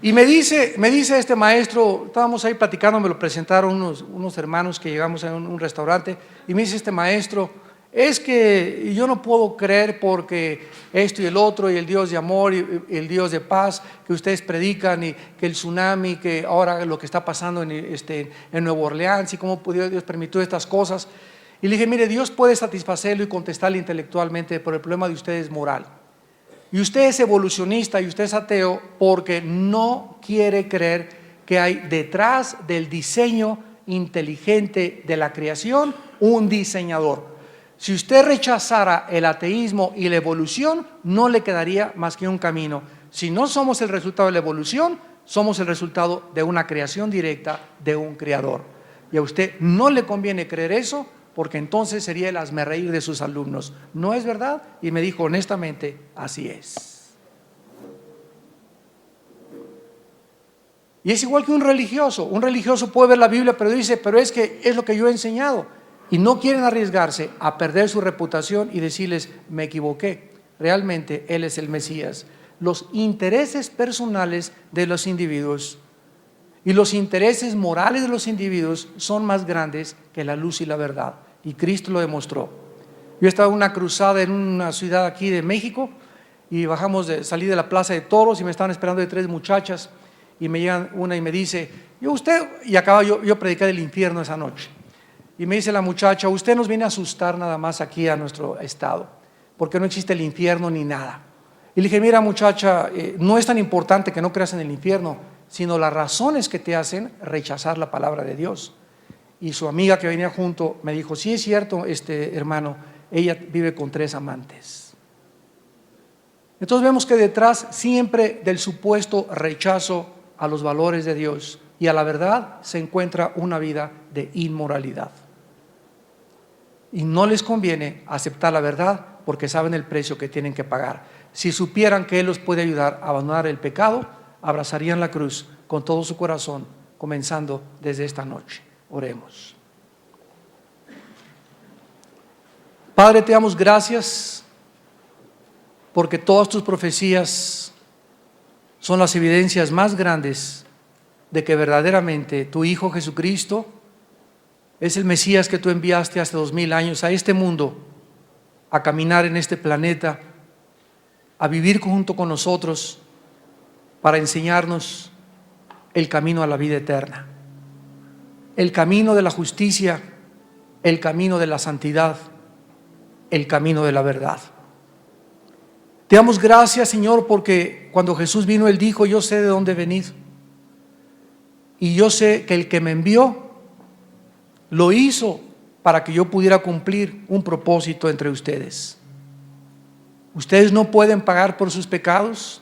Y me dice este maestro, estábamos ahí platicando, me lo presentaron unos hermanos que llegamos a un restaurante, y me dice este maestro, es que yo no puedo creer porque esto y el otro, y el Dios de amor y el Dios de paz que ustedes predican, y que el tsunami, que ahora lo que está pasando en Nueva Orleans, y cómo Dios permitió estas cosas. Y le dije, mire, Dios puede satisfacerlo y contestarle intelectualmente, pero el problema de usted es moral. Y usted es evolucionista y usted es ateo porque no quiere creer que hay detrás del diseño inteligente de la creación un diseñador. Si usted rechazara el ateísmo y la evolución, no le quedaría más que un camino. Si no somos el resultado de la evolución, somos el resultado de una creación directa de un creador. Y a usted no le conviene creer eso, porque entonces sería el hazmerreír de sus alumnos. ¿No es verdad? Y me dijo honestamente, así es. Y es igual que un religioso puede ver la Biblia, pero dice, pero es que es lo que yo he enseñado. Y no quieren arriesgarse a perder su reputación y decirles, me equivoqué, realmente Él es el Mesías. Los intereses personales de los individuos y los intereses morales de los individuos son más grandes que la luz y la verdad. Y Cristo lo demostró. Yo estaba en una cruzada en una ciudad aquí de México y salí de la Plaza de Toros y me estaban esperando de 3 muchachas y me llegan una y me dice, yo prediqué del infierno esa noche. Y me dice la muchacha, usted nos viene a asustar nada más aquí a nuestro estado, porque no existe el infierno ni nada. Y le dije, mira muchacha, no es tan importante que no creas en el infierno, sino las razones que te hacen rechazar la palabra de Dios. Y su amiga que venía junto me dijo, sí es cierto, hermano, ella vive con 3 amantes. Entonces vemos que detrás siempre del supuesto rechazo a los valores de Dios y a la verdad se encuentra una vida de inmoralidad. Y no les conviene aceptar la verdad porque saben el precio que tienen que pagar. Si supieran que Él los puede ayudar a abandonar el pecado, abrazarían la cruz con todo su corazón, comenzando desde esta noche. Oremos. Padre, te damos gracias porque todas tus profecías son las evidencias más grandes de que verdaderamente tu Hijo Jesucristo es el Mesías que tú enviaste hace 2000 años a este mundo, a caminar en este planeta, a vivir junto con nosotros para enseñarnos el camino a la vida eterna, el camino de la justicia, el camino de la santidad, el camino de la verdad. Te damos gracias, Señor, porque cuando Jesús vino, Él dijo, yo sé de dónde venid y yo sé que el que me envió lo hizo para que yo pudiera cumplir un propósito entre ustedes. Ustedes no pueden pagar por sus pecados,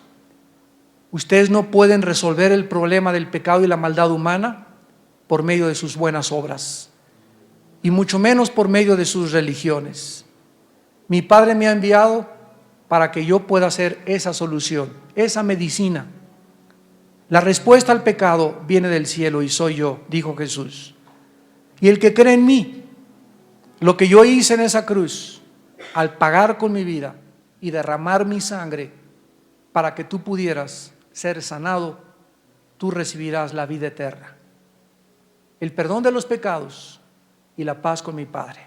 ustedes no pueden resolver el problema del pecado y la maldad humana por medio de sus buenas obras, y mucho menos por medio de sus religiones. Mi Padre me ha enviado para que yo pueda hacer esa solución, esa medicina. La respuesta al pecado viene del cielo y soy yo, dijo Jesús. Y el que cree en mí, lo que yo hice en esa cruz, al pagar con mi vida y derramar mi sangre para que tú pudieras ser sanado, tú recibirás la vida eterna, el perdón de los pecados y la paz con mi Padre.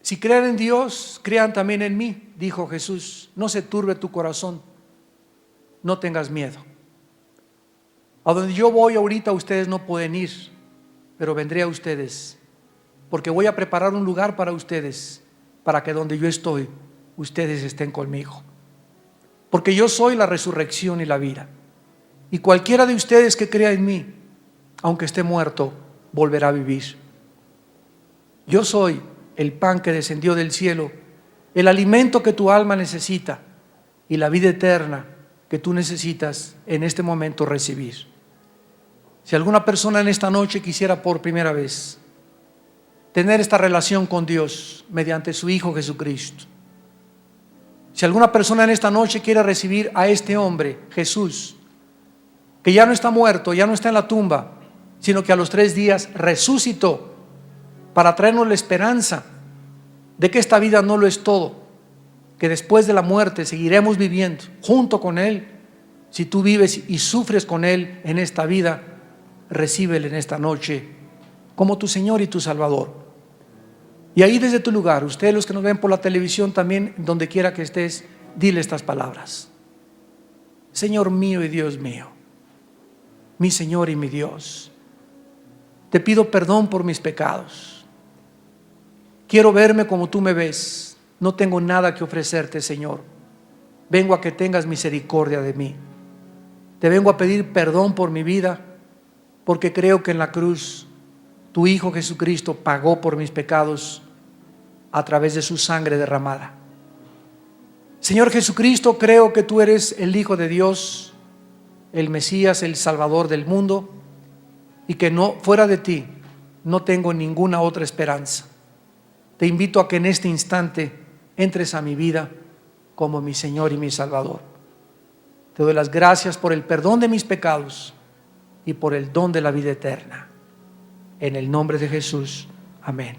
Si creen en Dios, crean también en mí, dijo Jesús. No se turbe tu corazón, no tengas miedo. A donde yo voy ahorita ustedes no pueden ir, pero vendré a ustedes, porque voy a preparar un lugar para ustedes, para que donde yo estoy, ustedes estén conmigo. Porque yo soy la resurrección y la vida. Y cualquiera de ustedes que crea en mí, aunque esté muerto, volverá a vivir. Yo soy el pan que descendió del cielo, el alimento que tu alma necesita y la vida eterna que tú necesitas en este momento recibir. Si alguna persona en esta noche quisiera por primera vez tener esta relación con Dios mediante su Hijo Jesucristo. Si alguna persona en esta noche quiere recibir a este hombre, Jesús, que ya no está muerto, ya no está en la tumba, sino que a los 3 días resucitó para traernos la esperanza de que esta vida no lo es todo, que después de la muerte seguiremos viviendo junto con Él. Si tú vives y sufres con Él en esta vida, recíbele en esta noche como tu Señor y tu Salvador. Y ahí desde tu lugar, ustedes los que nos ven por la televisión también, donde quiera que estés, dile estas palabras: Señor mío y Dios mío, mi Señor y mi Dios, te pido perdón por mis pecados. Quiero verme como tú me ves. No tengo nada que ofrecerte, Señor. Vengo a que tengas misericordia de mí. Te vengo a pedir perdón por mi vida, porque creo que en la cruz tu Hijo Jesucristo pagó por mis pecados a través de su sangre derramada. Señor Jesucristo, creo que tú eres el Hijo de Dios, el Mesías, el Salvador del mundo, y que no, fuera de ti no tengo ninguna otra esperanza. Te invito a que en este instante entres a mi vida como mi Señor y mi Salvador. Te doy las gracias por el perdón de mis pecados y por el don de la vida eterna. En el nombre de Jesús, amén.